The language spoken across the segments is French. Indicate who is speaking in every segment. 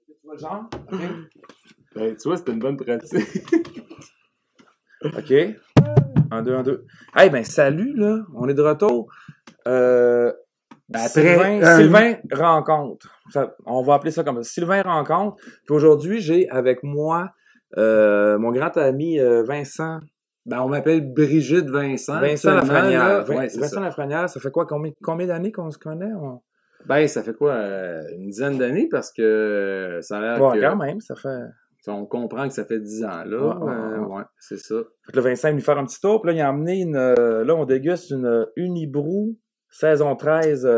Speaker 1: Tu vois le genre? OK.
Speaker 2: Ben, tu vois, c'était une bonne pratique.
Speaker 1: OK. 1, 2, 1, 2. Hey, ben, salut, là. On est de retour. Sylvain rencontre. On va appeler ça comme ça. Sylvain rencontre. Puis aujourd'hui, j'ai avec moi mon grand ami Vincent.
Speaker 2: Ben, on m'appelle Brigitte Vincent.
Speaker 1: Vincent Lafrenière.
Speaker 2: Ouais, c'est
Speaker 1: Vincent
Speaker 2: ça.
Speaker 1: Lafrenière, ça fait quoi? Combien d'années qu'on se connaît?
Speaker 2: Ben, ça fait quoi? Une dizaine d'années parce que ça a l'air
Speaker 1: Ouais,
Speaker 2: que...
Speaker 1: quand même, ça fait...
Speaker 2: On comprend que ça fait 10 ans, là. Ouais, c'est ça.
Speaker 1: Fait que là, Vincent est venu faire un petit tour, puis là, il a emmené là, on déguste une Unibrou saison 13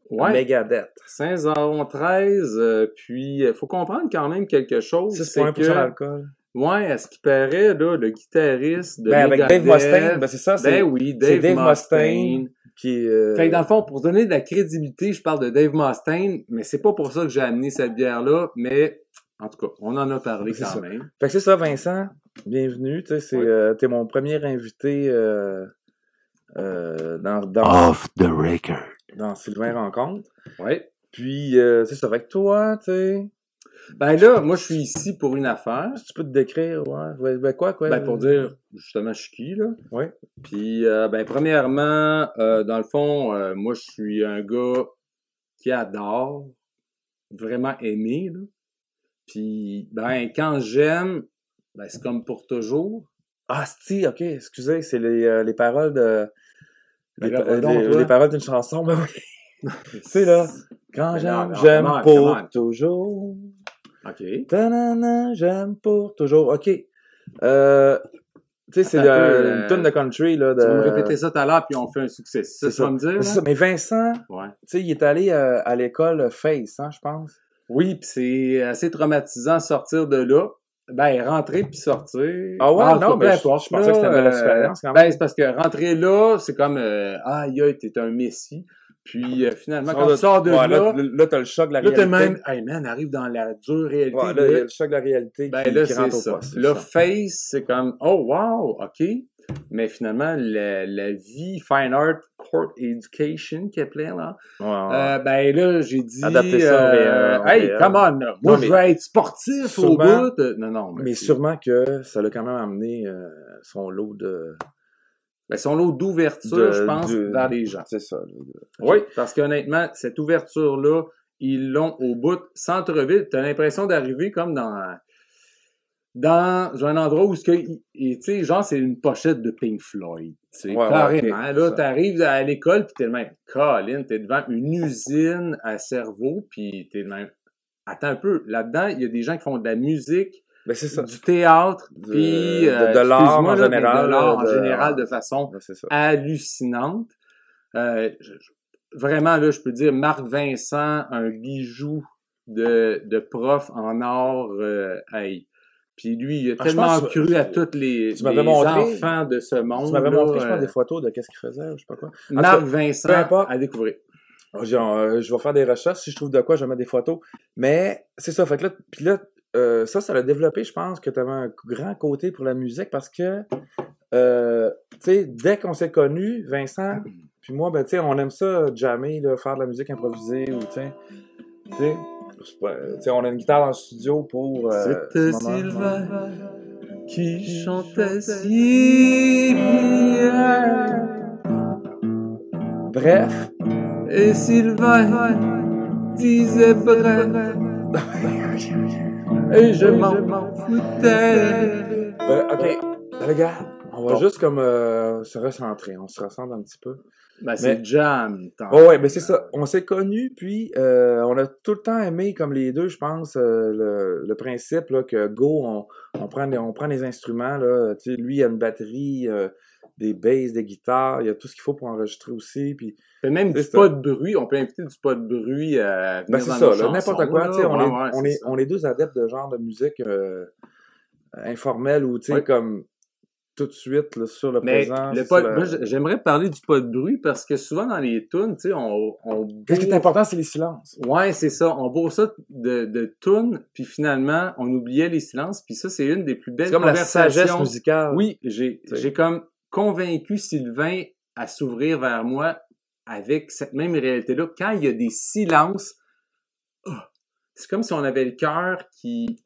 Speaker 1: Megadeth.
Speaker 2: Saison 13, puis faut comprendre quand même quelque chose.
Speaker 1: 6,1% d'alcool.
Speaker 2: Ouais, à ce qui paraît, là, le guitariste de
Speaker 1: Megadeth, avec Dave Mustaine,
Speaker 2: ben
Speaker 1: c'est ça,
Speaker 2: ben oui, Dave Mustaine.
Speaker 1: Qui
Speaker 2: Fait que dans le fond, pour se donner de la crédibilité, je parle de Dave Mustaine, mais c'est pas pour ça que j'ai amené cette bière-là, mais en tout cas, on en a parlé quand même.
Speaker 1: Fait que c'est ça, Vincent. Bienvenue, tu sais, t'es mon premier invité dans
Speaker 3: Off the record.
Speaker 1: Dans Sylvain Rencontre.
Speaker 2: Ouais.
Speaker 1: Puis c'est ça, avec toi, tu sais.
Speaker 2: Ben là, moi je suis ici pour une affaire.
Speaker 1: Si tu peux te décrire, ouais. Ben quoi?
Speaker 2: Ben pour dire justement je suis qui, là.
Speaker 1: Ouais.
Speaker 2: Puis ben premièrement, dans le fond, moi je suis un gars qui adore vraiment aimer, là. Puis ben quand j'aime, ben c'est comme pour toujours.
Speaker 1: Ah, si, ok, excusez, c'est les paroles de
Speaker 2: Ben,
Speaker 1: les paroles d'une chanson, ben oui. Tu sais là, quand
Speaker 2: Ben
Speaker 1: j'aime
Speaker 2: come on.
Speaker 1: toujours.
Speaker 2: OK.
Speaker 1: Ta-na-na, j'aime pour toujours. OK. Tu sais, c'est une tune de country, là.
Speaker 2: Tu vas me répéter ça tout à l'heure, puis on fait un succès. C'est ça que tu vas me dire?
Speaker 1: C'est ça. Mais Vincent,
Speaker 2: ouais.
Speaker 1: Tu sais, il est allé à l'école Face, hein, je pense.
Speaker 2: Oui, puis c'est assez traumatisant sortir de là. Ben, rentrer puis sortir.
Speaker 1: Ah ouais, non, mais je pensais que c'était une belle expérience quand même.
Speaker 2: Ben, c'est parce que rentrer là, c'est comme, aïe, t'es un messie. Puis finalement, quand tu sors de
Speaker 1: là, t'as le choc de la réalité.
Speaker 2: Là, t'es même, hey man, arrive dans la dure réalité.
Speaker 1: Ouais, là, il y a le choc de la réalité
Speaker 2: ben,
Speaker 1: qui
Speaker 2: rentre au poste. Là, Face, c'est comme, oh wow, OK. Mais finalement, la vie Fine Art Court Education qui appelait, là.
Speaker 1: Ouais.
Speaker 2: Ben là, j'ai dit,
Speaker 1: adapter ça
Speaker 2: hey, come on, là. Moi, je veux être sportif au bout. Non.
Speaker 1: Mais sûrement que ça l'a quand même amené son lot de...
Speaker 2: Ben, son lot d'ouverture, je pense, vers les gens.
Speaker 1: C'est ça.
Speaker 2: Oui, parce qu'honnêtement, cette ouverture-là, ils l'ont au bout centre-ville. T'as l'impression d'arriver comme dans un endroit où tu sais, genre, c'est une pochette de Pink Floyd. Tu sais, carrément. Okay, là, t'arrives à l'école, pis t'es le même, Colin, t'es devant une usine à cerveau, pis t'es le même. Attends un peu. Là-dedans, il y a des gens qui font de la musique,
Speaker 1: ben, c'est ça.
Speaker 2: du théâtre, puis
Speaker 1: de l'art en général.
Speaker 2: De l'art en général de façon hallucinante. Vraiment, là, je peux dire, Marc Vincent, un bijou de prof en art, hey. Puis lui, il a tellement cru à tous les enfants de ce monde.
Speaker 1: Tu m'avais montré, je pense, des photos de qu'est-ce qu'il faisait, je sais pas quoi.
Speaker 2: Marc Vincent, à découvrir.
Speaker 1: Je vais faire des recherches. Si je trouve de quoi, je vais mettre des photos. Mais c'est ça. Fait que là, puis là, ça l'a développé, je pense, que tu avais un grand côté pour la musique parce que, tu sais, dès qu'on s'est connus, Vincent, puis moi, ben, tu sais, on aime ça, jammer, là, faire de la musique improvisée ou, tu sais, on a une guitare dans le studio pour.
Speaker 2: C'était Sylvain qui chantait si bien.
Speaker 1: Bref.
Speaker 2: Et Sylvain disait bref. Et je m'en foutais.
Speaker 1: OK, regarde, on va juste comme se recentrer. On se recentre un petit peu.
Speaker 2: Ben, c'est jam.
Speaker 1: Ouais, ben c'est ça. On s'est connus, puis on a tout le temps aimé, comme les deux, je pense, le principe là, que go, on prend des instruments. Là, tu sais, lui, il a une batterie, des basses, des guitares, il y a tout ce qu'il faut pour enregistrer aussi. Puis
Speaker 2: même du pas de bruit, on peut inviter du pas de bruit à venir dans nos chansons.
Speaker 1: N'importe quoi. On est deux adeptes de genre de musique informelle ou tu sais, comme tout de suite là, sur le présent.
Speaker 2: Moi, j'aimerais parler du pas de bruit parce que souvent dans les tunes, tu sais,
Speaker 1: qu'est-ce qui est important, c'est les silences.
Speaker 2: Ouais, c'est ça. On bourre ça de tunes, puis finalement, on oubliait les silences, puis ça, c'est une des plus belles conversations.
Speaker 1: La sagesse musicale.
Speaker 2: Oui, j'ai comme convaincu Sylvain à s'ouvrir vers moi avec cette même réalité-là. Quand il y a des silences, c'est comme si on avait le cœur qui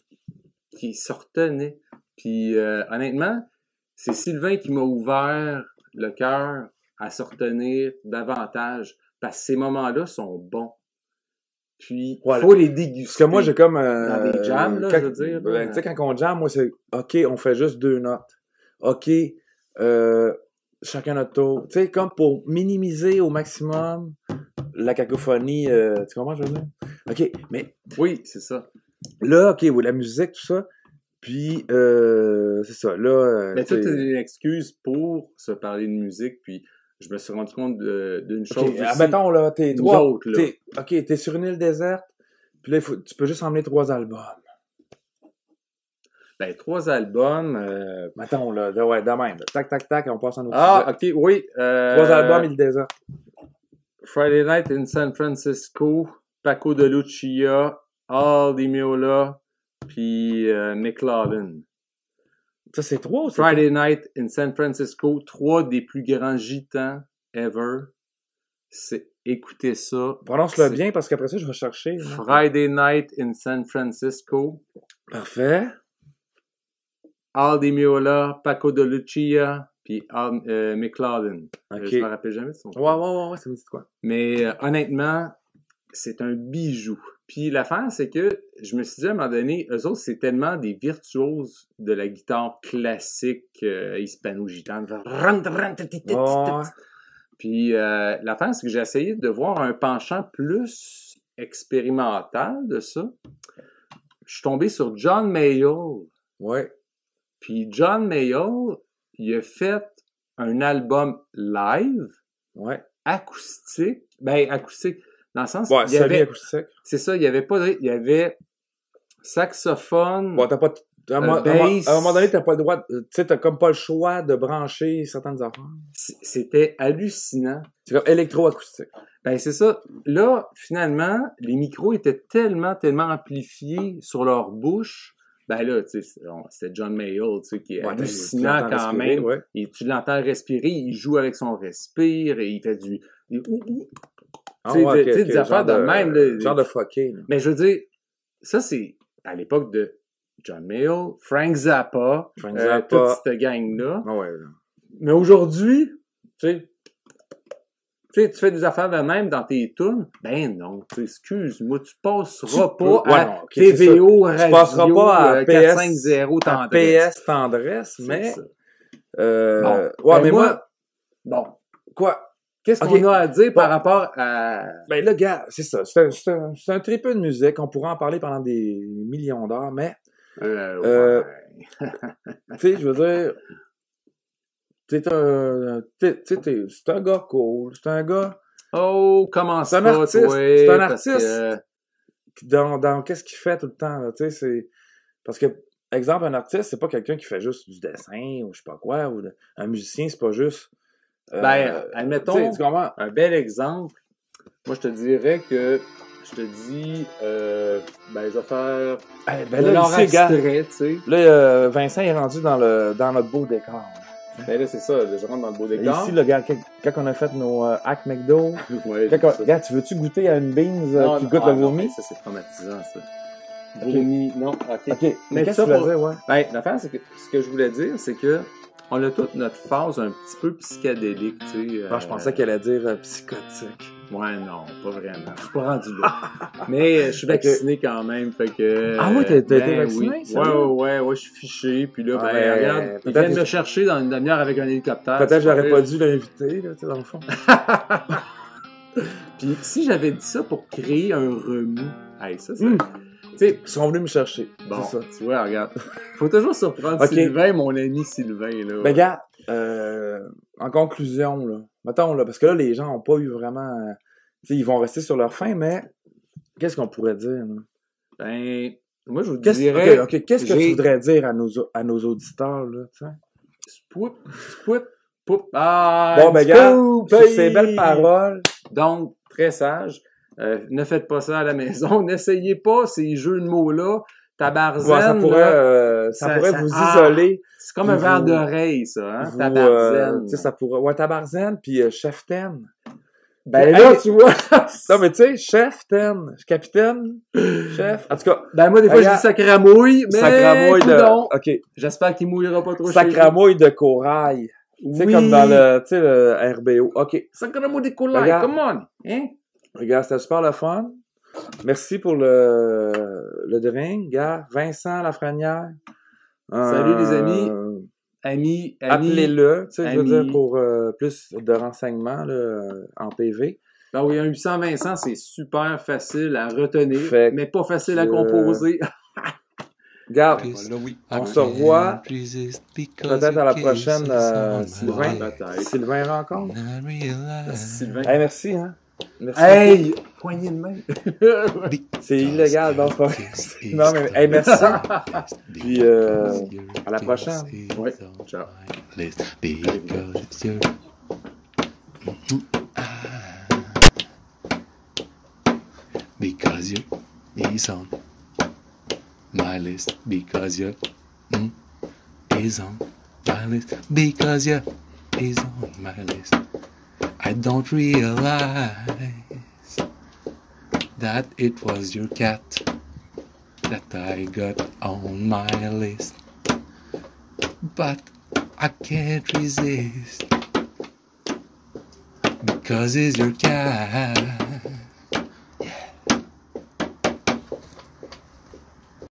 Speaker 2: se retenait. Puis honnêtement, c'est Sylvain qui m'a ouvert le cœur à se retenir davantage. Parce que ces moments-là sont bons. Puis, il faut les déguster.
Speaker 1: Parce que moi, j'ai comme...
Speaker 2: dans des jams, là, je veux dire.
Speaker 1: Tu sais, quand on jam, moi, c'est... OK, on fait juste 2 notes. OK, chacun notre tour. Tu sais, comme pour minimiser au maximum la cacophonie. Tu comprends, je veux dire? OK, mais...
Speaker 2: Oui, c'est ça.
Speaker 1: Là, OK, oui, la musique, tout ça. Puis, c'est ça, là...
Speaker 2: Mais tout est une excuse pour se parler de musique, puis... Je me suis rendu compte d'une chose aussi.
Speaker 1: Admettons, là, t'es sur une île déserte, puis là, tu peux juste emmener 3 albums.
Speaker 2: Ben, 3 albums...
Speaker 1: Mettons, là, ouais, de même. Tac, tac, tac, on passe en autre
Speaker 2: sujet. OK, oui.
Speaker 1: 3 albums, île déserte.
Speaker 2: Friday Night in San Francisco, Paco de Lucia, Al Di Meola, puis McLaren.
Speaker 1: Ça, c'est 3 ou c'est
Speaker 2: Friday Night in San Francisco, 3 des plus grands gitans ever. Écoutez ça.
Speaker 1: Prononce-le bien parce qu'après ça, je vais chercher.
Speaker 2: Friday Night in San Francisco.
Speaker 1: Parfait.
Speaker 2: Al Di Meola, Paco de Lucia, puis McLaren.
Speaker 1: Okay.
Speaker 2: Je me rappelle jamais de son
Speaker 1: nom. Ouais, ça me dit quoi.
Speaker 2: Mais honnêtement, c'est un bijou. Puis l'affaire, c'est que je me suis dit à un moment donné, eux autres, c'est tellement des virtuoses de la guitare classique hispano-gitane. Puis l'affaire, c'est que j'ai essayé de voir un penchant plus expérimental de ça. Je suis tombé sur John Mayall.
Speaker 1: Ouais.
Speaker 2: Puis John Mayall, il a fait un album live.
Speaker 1: Ouais.
Speaker 2: Acoustique. Ben, acoustique. Dans le sens,
Speaker 1: ouais,
Speaker 2: il y avait...
Speaker 1: acoustique.
Speaker 2: C'est ça, il y avait pas de... Il y avait saxophone,
Speaker 1: bon, t'as pas... À un moment donné, t'as pas le droit... Tu sais, t'as comme pas le choix de brancher certaines affaires.
Speaker 2: C'était hallucinant.
Speaker 1: C'est comme électroacoustique.
Speaker 2: Ben, c'est ça. Là, finalement, les micros étaient tellement amplifiés sur leur bouche. Ben là, tu sais, c'était John Mayall, tu sais, qui est hallucinant quand même.
Speaker 1: Ouais.
Speaker 2: Et tu l'entends respirer, il joue avec son respire et il fait du... Tu sais, des affaires de même. Là,
Speaker 1: genre de fucking.
Speaker 2: Mais je veux dire, ça, c'est à l'époque de John Mayall, Frank Zappa, toute cette gang-là.
Speaker 1: Ah ouais.
Speaker 2: Mais aujourd'hui, tu fais des affaires de même dans tes tunes. Ben non, excuse-moi, tu passeras pas à TVO, Radio,
Speaker 1: tu passeras pas à
Speaker 2: 450 Tendresse.
Speaker 1: PS Tendresse, mais...
Speaker 2: bon.
Speaker 1: Ouais, mais moi...
Speaker 2: Bon.
Speaker 1: Quoi?
Speaker 2: Qu'est-ce qu'on a à dire par rapport à...
Speaker 1: Ben là, gars, c'est ça. C'est un très peu de musique. On pourrait en parler pendant des millions d'heures, mais...
Speaker 2: ouais.
Speaker 1: Tu sais, je veux dire... C'est un gars cool. C'est un gars...
Speaker 2: Oh, comment ça?
Speaker 1: C'est un artiste. C'est un artiste. Dans qu'est-ce qu'il fait tout le temps, là, tu sais, c'est... Parce que, exemple, un artiste, c'est pas quelqu'un qui fait juste du dessin ou je sais pas quoi, ou un musicien, c'est pas juste...
Speaker 2: ben, admettons, un bel exemple. Moi, je te dirais que je te dis, ben, je vais faire
Speaker 1: là,
Speaker 2: extrait, tu sais.
Speaker 1: Là, Vincent est rendu dans notre beau décor.
Speaker 2: Ben là, c'est ça, je rentre dans le beau décor.
Speaker 1: Ici, là, regarde, quand on a fait nos Hack McDo, regarde, tu veux-tu goûter à une beans qui goûte le vomi?
Speaker 2: Ça, c'est traumatisant, ça.
Speaker 1: Okay.
Speaker 2: Vomi, non, ok.
Speaker 1: Mais qu'est-ce que tu veux dire, ouais?
Speaker 2: Ben, l'affaire, c'est que ce que je voulais dire, c'est que on a toute notre phase un petit peu psychédélique, tu sais.
Speaker 1: Je pensais qu'elle allait dire psychotique.
Speaker 2: Ouais, non, pas vraiment. Je suis pas rendu là. Mais je suis vacciné quand même, fait que...
Speaker 1: Ah ouais, t'as été vacciné,
Speaker 2: ça? Ouais, je suis fiché, puis là, regarde, ils viennent me chercher dans une demi-heure avec un hélicoptère.
Speaker 1: Peut-être j'aurais pas dû l'inviter, là, tu sais, dans le fond.
Speaker 2: Puis si j'avais dit ça pour créer un remous, hey, ça,
Speaker 1: ils sont venus me chercher.
Speaker 2: Bon,
Speaker 1: c'est ça.
Speaker 2: Tu vois, regarde. Faut toujours surprendre Sylvain, mon ami Sylvain, là.
Speaker 1: Ben, regarde, en conclusion, là, mettons, là, parce que là, les gens ont pas eu vraiment... Tu sais, ils vont rester sur leur faim, mais qu'est-ce qu'on pourrait dire, là?
Speaker 2: Ben, moi, je vous dirais...
Speaker 1: OK, qu'est-ce que tu voudrais dire à nos auditeurs, là, tu sais?
Speaker 2: Spout, poup. Ah,
Speaker 1: bon, ben, regarde, sur ces belles paroles.
Speaker 2: Donc, très sage. Ne faites pas ça à la maison. N'essayez pas ces jeux de mots-là. Tabarzen.
Speaker 1: Ouais, ça pourrait vous isoler.
Speaker 2: C'est comme un verre d'oreille, ça, hein? Tabarzen.
Speaker 1: Tu sais, ça pourrait. Ouais, tabarzen, puis cheftaine.
Speaker 2: Ben là, tu vois.
Speaker 1: Non, mais tu sais, chef, capitaine, chef. En tout cas.
Speaker 2: Ben moi, des fois, je dis sacramouille, mais.
Speaker 1: Sacramouille de. OK.
Speaker 2: J'espère qu'il mouillera pas trop.
Speaker 1: Sacramouille de corail. Tu sais, comme dans le RBO. OK.
Speaker 2: Sacramouille de corail, come on. Hein?
Speaker 1: Regarde, c'était super le fun. Merci pour le drink, gars. Vincent Lafrenière.
Speaker 2: Salut les amis. Amis.
Speaker 1: Appelez-le, tu sais, je veux dire, pour plus de renseignements là, en PV.
Speaker 2: Ben oui, un 800 Vincent, c'est super facile à retenir, mais pas facile à composer.
Speaker 1: Regarde, on se revoit peut-être à la prochaine Sylvain. Sylvain rencontre. Sylvain. Hey, merci, hein. Merci.
Speaker 2: Hey! Poignée de main.
Speaker 1: C'est illégal, non, c'est pas vrai. Non, mais hey, merci. Puis à la prochaine.
Speaker 2: Oui, ciao.
Speaker 3: Because you is on my list. Because you is on my list. Because you is on my list. I don't realize that it was your cat that I got on my list. But I can't resist because it's your cat.